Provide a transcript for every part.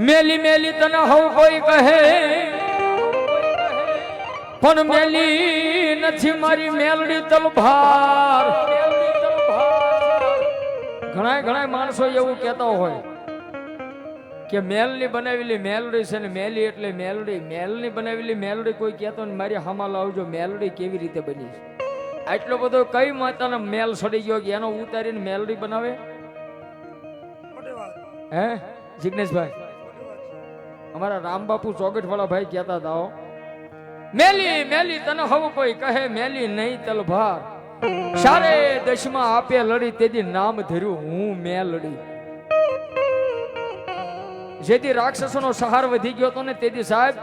મેલી મેલી તને હવ કોઈ કહે પણ મેલી નથી મારી મેલડી તલભાર. ઘણા માણસો એવું કહેતા હોય કે મેલની બનાવેલી મેલડી છે ને મેલી એટલે મેલડી. મેલની બનાવેલી મેલડી કોઈ કહેતો ને મારી હામાં લાવજો મેલડી કેવી રીતે બની છે. આટલો બધો કઈ માતાનો મેલ સડી ગયો કે એનો ઉતારીને મેલડી બનાવે? હે જિગ્નેશભાઈ, અમારા રામબાપુ ચોગટ વાળા ભાઈ કહેતા હતા મેલી મેલી તને હવ કોઈ કહે મેલી નહીં તલભાર. સારે દશમાં આપે લડી તેથી નામ ધર્યું હું મેલડી. જેથી રાક્ષસોનો સહાર વધી ગયો હતો ને તેથી સાહેબ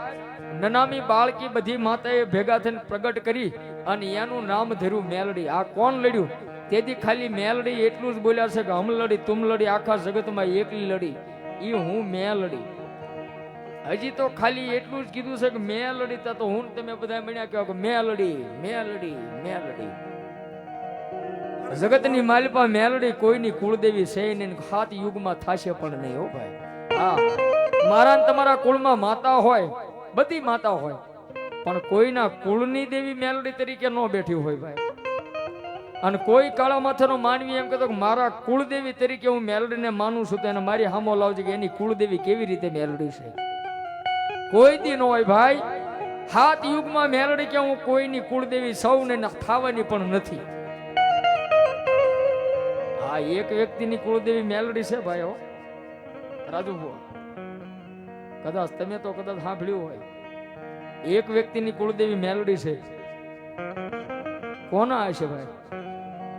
નનામી બાળકી બધી માતાએ ભેગા થઈને પ્રગટ કરી અને એનું નામ ધર્યું મેલડી. આ કોણ લડ્યું? તેથી ખાલી મેલડી એટલું જ બોલ્યા છે કે હમ લડી તુમ લડી, આખા જગતમાં એકલી લડી ઈ હું મેલડી. હજી તો ખાલી એટલું જ કીધું છે કે મેલડી. તો હું તમે બધા મળ્યા કહો કે મેલડી મેલડી મેલડી. જગતની માલિપા મેલડી કોઈની કુળદેવી છે નહીં, 7 યુગમાં થાશે પણ નહીં હો ભાઈ. હા, મારા તમારા કુળમાં માતા હોય, બધી માતા હોય, પણ કોઈના કુળની દેવી મેલડી તરીકે ન બેઠી હોય ભાઈ. અને કોઈ કાળા માથાનો માનવી એમ કહેતો કે મારા કુળદેવી તરીકે હું મેલડીને માનું છું, તો એને મારી હામો લાવજો કે એની કુળદેવી કેવી રીતે મેલડી છે. કોઈ દી ન હોય ભાઈ. 7 યુગમાં મેલડી કે હું કોઈની કુળદેવી સૌને થાવાની પણ નથી. હા, એક વ્યક્તિની કુળદેવી મેલડી છે ભાઈ. હો રાજુ, કદાચ તમે તો કદાચ સાંભળ્યું હોય, એક વ્યક્તિની કુળદેવી મેલડી છે. કોના હશે ભાઈ?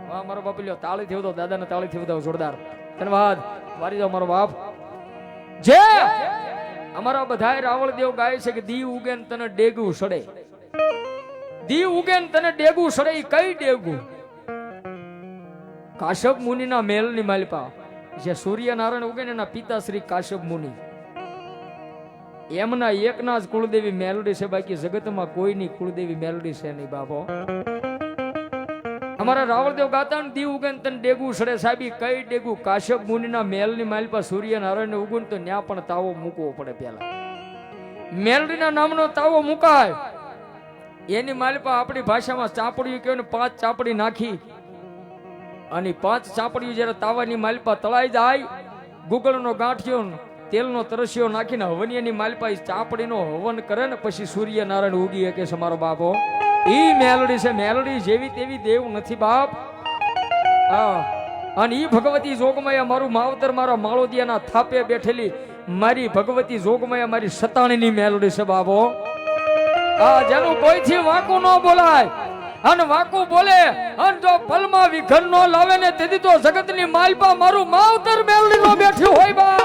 વાહ મારો બાપ લ્યો, તાળી થી દાદા ને તાળી થી વધાવો જોરદાર. ધન્યવાદ. વારી જાઓ મારો બાપ. જે અમારા બધા રાવળદેવ ગાય છે કે દી ઉગે ને તને ડેગું સડે. દી ઉગે ને તને ડેગું સડે. કઈ ડેગું? કાશ્યપ મુનિના મેલની માલિપા જે સૂર્યનારાયણ ઉગે ને એના પિતા શ્રી કાશ્યપ મુનિ, એમના એકના જ કુળદેવી મેલડી છે. બાકી જગતમાં કોઈની કુળદેવી મેલડી છે નહીં બાપો. અમારા રાવળદેવ ગાતા દી ઉગે ને તને ડેગું સડે. સાહેબી કઈ ડેગું? કાશ્યપ મુનિના મેલની માલિપા સૂર્યનારાયણ ને ઉગું તો ત્યાં પણ તાવો મૂકવો પડે. પેલા મેલડીના નામનો તાવો મુકાય. એની માલિપા આપણી ભાષામાં ચાપડીયું કહેવાય ને. 5 ચાપડી નાખી અને 5 ચાપડીયું જયારે તાવાની માલિપા તળાઈ જાય, ગુગળનો ગાંઠિયો તેલનો તરસ્યો નાખીને હવનિયાની માલિપા ચાપડીનો હવન કરે ને પછી સૂર્યનારાયણ ઉગી શકે છે મારો બાપો. ઈ મેલડી છે. મેલડી જેવી તેવી દેવ નથી બાપ. અને ઈ ભગવતી જોગમાયા મારું માવતર મારા માળોદિયાના થાપે બેઠેલી મારી ભગવતી જોગમાયા મારી સતાણીની મેલડી છે બાપો. જેનું કોઈથી વાંકું ન બોલાય અને વાંકું બોલે અને જો પલમાં વિઘન નો લાવે ને તેથી તો જગતની માલપા મારું માવતર મેલડી નો બેઠ્યું હોય બા.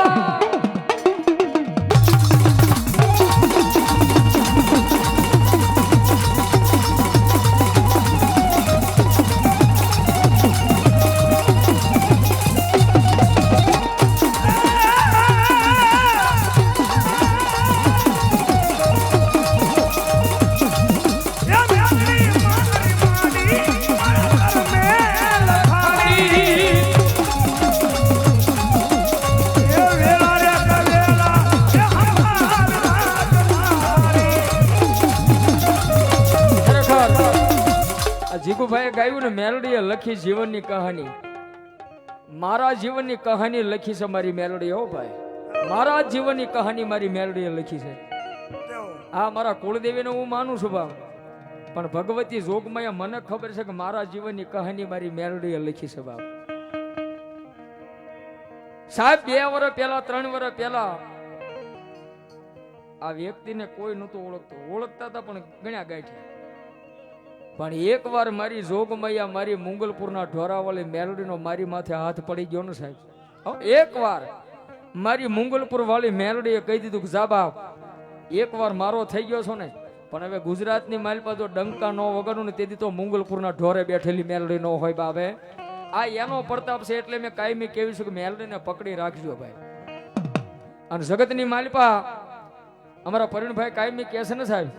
જીગુભાઈએ ગાયું ને મેલડીએ લખી જીવનની કહાની. મારા જીવનની કહાની લખી છે મારી મેલડી. હો ભાઈ, મારા જીવનની કહાની મારી મેલડીએ લખી છે. હા, મારા કુળદેવીને હું માનું છું બાપ, પણ ભગવતી જોગમાયા મને ખબર છે કે મારા જીવનની કહાની મારી મેલડીએ લખી છે બાપ. સાહેબ 2 વર્ષ પહેલા 3 વર્ષ પહેલા આ વ્યક્તિને કોઈ નહોતું ઓળખતા હતા પણ ગણ્યા ગાંઠ્યા. પણ એક વાર મારી જોગમૈયા મારી મુંગલપુરના ઢોરાવાળી મેલડીનો મારી માથે હાથ પડી ગયો ને સાહેબ. એક વાર મારી મુંગલપુર વાળી મેલડીએ કહી દીધું કે જા બાપ, એક વાર મારો થઈ ગયો છો ને, પણ હવે ગુજરાતની માલપા જો ડંકા નો વગરનું ને તેથી તો મુંગલપુરના ઢોરે બેઠેલી મેલડી નો હોય બાપે. આ એનો પ્રતાપ છે એટલે મેં કાયમી કહેવું છું કે મેલડીને પકડી રાખજો ભાઈ. અને જગતની માલપા અમારા પરિણભાઈ કાયમી કહે છે ને સાહેબ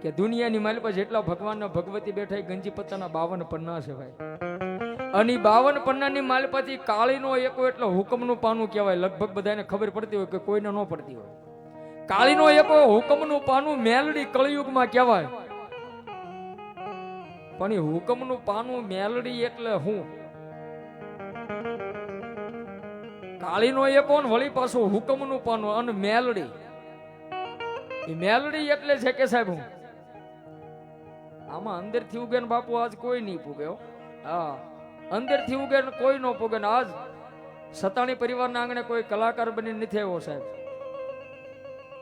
કે દુનિયાની માલપા જેટલા ભગવાન ભગવતી બેઠા ગંજી પત્તાના 52 પન્ના છે ભાઈ. અને 52 પન્નાની માલપાથી કાળીનો એકો એટલે હુકમનું પાનું કહેવાય. લગભગ બધાને ખબર પડતી હોય કે કોઈને ન પડતી હોય. કાળીનો એકો હુકમનું પાનું મેલડી કળિયુગમાં કહેવાય. પણ એ હુકમનું પાનું મેલડી એટલે હું? કાળીનો એકો ને વળી પાછું હુકમનું પાનું અને મેલડી. એ મેલડી એટલે છે કે સાહેબ હું આમાં અંદરથી ઉગે ને બાપુ આજ કોઈ નહીં પૂગે. હા, અંદરથી ઉગે ને કોઈ ન પૂગે. ને આજ સતાણી પરિવારના આંગણે કોઈ કલાકાર બની નથી આવ્યો સાહેબ.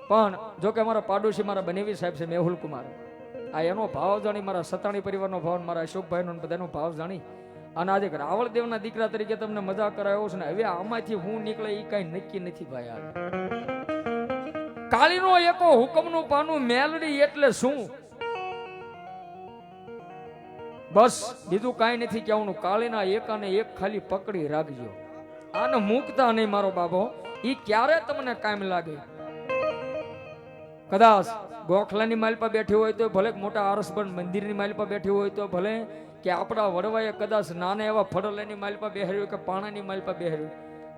પણ જો કે અમારા પાડોશી મારા બનેવી સાહેબ છે મેહુલ કુમાર, આ એનો ભાવ જાણી, મારા સતાણી પરિવારનો ભાવ, મારા અશોકભાઈનો બધાનો ભાવ જાણી અને આજે રાવળ દેવના દીકરા તરીકે તમને મજા કરાયો છે ને હવે આમાંથી હું નીકળે એ કઈ નક્કી નથી ભાઈ. યાર કાળીનો એકો હુકમનું પાનું મેલડી એટલે શું? બસ બીજું કાંઈ નથી કહેવાનું. કાળીના એકાને એક ખાલી પકડી રાખજો, આને મૂકતા નહીં મારો બાબો. ઈ ક્યારે તમને કામ લાગે? કદાચ ગોખલાની માલપા બેઠી હોય તો ભલે, મોટા આરસબંધ મંદિરની માલપા બેઠી હોય તો ભલે, કે આપણા વડવાએ કદાચ નાના એવા ફડોલાની માલપા બેહર્યું કે પાણાની માલપા બેહર્યું,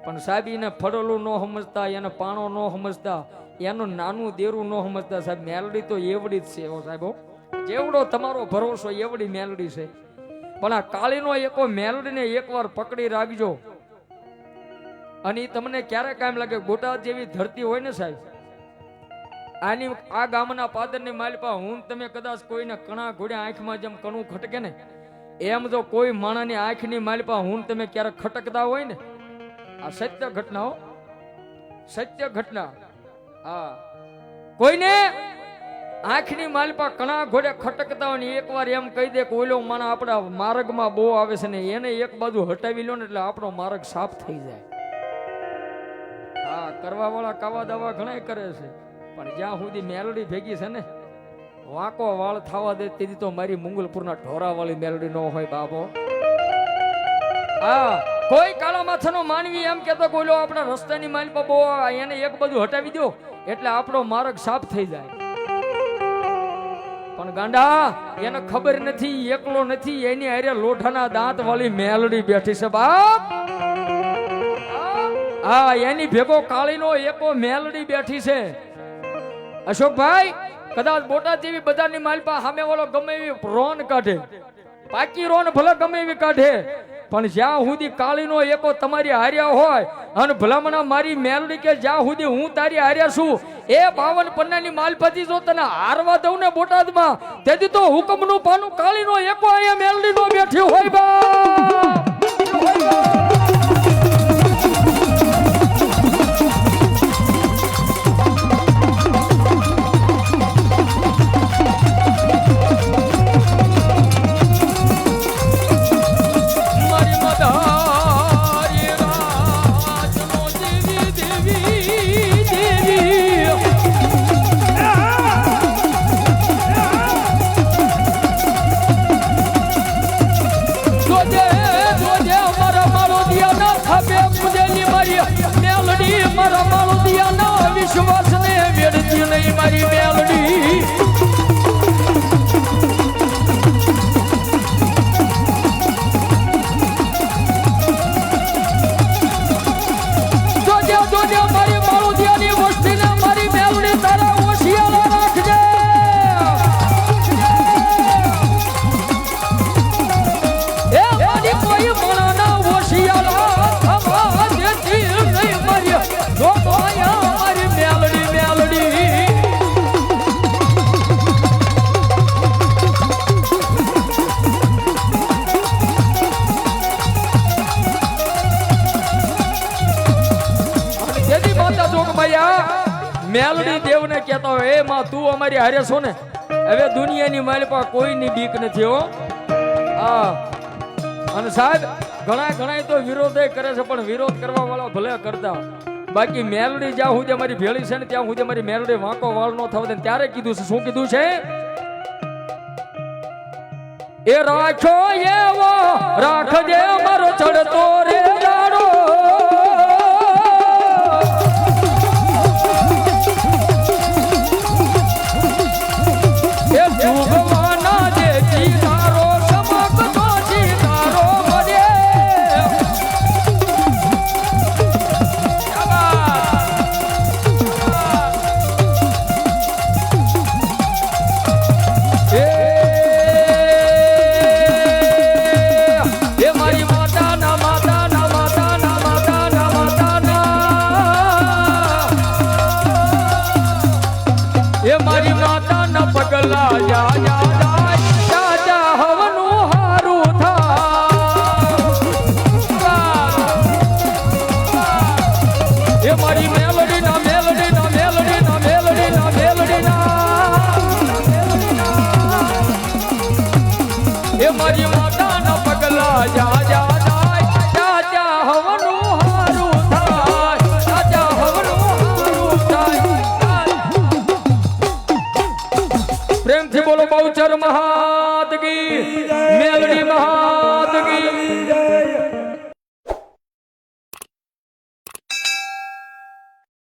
પણ સાહેબ એને ફડોલું ન સમજતા, એને પાણો ન સમજતા, એનું નાનું દેરું ન સમજતા સાહેબ. મેલડી તો એવડી જ છે સાહેબો. જેવડો તમારો ભરોસો એવડી મેલડી છે. પણ આ કાળીનો એકો મેલડીને એકવાર પકડી રાખજો અને તમને ક્યારે કામ લાગે? બોટાદ જેવી ધરતી હોય ને સાહેબ, આની આ ગામના પાદરની માલપા હું તમે કદાચ કોઈને કણા ઘોડ્યા આંખમાં જેમ કણું ખટકે ને એમ જો કોઈ માણાની આંખની માલપા હું તમે ક્યારેક ખટકતા હોય ને, આ સત્ય ઘટના હો, સત્ય ઘટના. હા, કોઈને આંખની માલપા કણા ઘોડે ખટકતા હોય ને એકવાર એમ કહી દે કે ઓલો માણા આપણા માર્ગમાં બહુ આવે છે ને એને એક બાજુ હટાવી લો ને એટલે આપણો માર્ગ સાફ થઈ જાય. હા, કરવા વાળા કાવા દાવા ઘણા કરે છે, પણ જ્યાં સુધી મેલડી ભેગી છે ને વાંકો વાળ થવા દે તેથી તો મારી મુંગલપુરના ઢોરા વાળી મેલડી ન હોય બાબો. હા, કોઈ કાળા માથાનો માનવી એમ કેતો કોઈલો આપણા રસ્તાની માલપા બહુ એને એક બાજુ હટાવી દો એટલે આપણો માર્ગ સાફ થઈ જાય. પણ ગાંડા એને ખબર નથી, એકલો નથી, એની હારે લોઢાના દાંત વાળી મેલડી બેઠી છે બાપ. હા, એની ભેગો કાળીનો એકો મેલડી બેઠી છે. અશોકભાઈ, કદાચ બોટાદ જેવી બધાની માલપા સામે વાળો ગમે એવી રોન કાઢે, પાકી રોન ભલે ગમે એવી કાઢે, પણ જ્યાં સુધી કાળીનો એકો તમારી હાર્યા હોય અને ભલામણા મારી મેલડી કે જ્યાં સુધી હું તારી હાર્યા છું એ 52 પન્નાની માલપાથી જો તને હારવા દઉં ને બોટાદમાં, તેથી તો હુકમનું પાનું કાળીનો એકો અહીંયા મેલડી નો બેઠી હોય બા. મારા માળુદિયાના વિશ્વાસને વેડતી નહીં મારી મેલડી. જોજે જોજે મારી માળુદિયાની વસ્તીને મારી મેલડી તારા હોશિયાર રાખજે. એ મારી કોઈ માણાના હોશિયાર મેલડી દેવને કહેતા હોય એ માં તું અમારી હારે છો ને, હવે દુનિયાની માલપા કોઈની બીક નથી હો. હા, અને સાહેબ ઘણા તો વિરોધ કરે છે, પણ વિરોધ કરવા વાળા ભલે કરતા, બાકી મેલડી જ્યાં સુધી અમારી ભેળી છે ને ત્યાં સુધી અમારી મેલડી વાંકો વાળ નો થવા દે. ત્યારે કીધું છે, શું કીધું છે? એ રાખો એવો રાખજે મારો ચડતો રે જાડો, ભગવાના દેતી તારો સમક તો તારો મળે. પગલા જા જા જાય જા જા હવનું હારું થાય એ મારી મેલડી ના મેલડી ના મેલડી ના મેલડી ના મેલડી ના એ મારી માતા ના પગલા જા જા જાય જા જા હવનું હારું થાય જા જા હવનું હારું થાય પ્રેમથી બોલો બહુચર મહા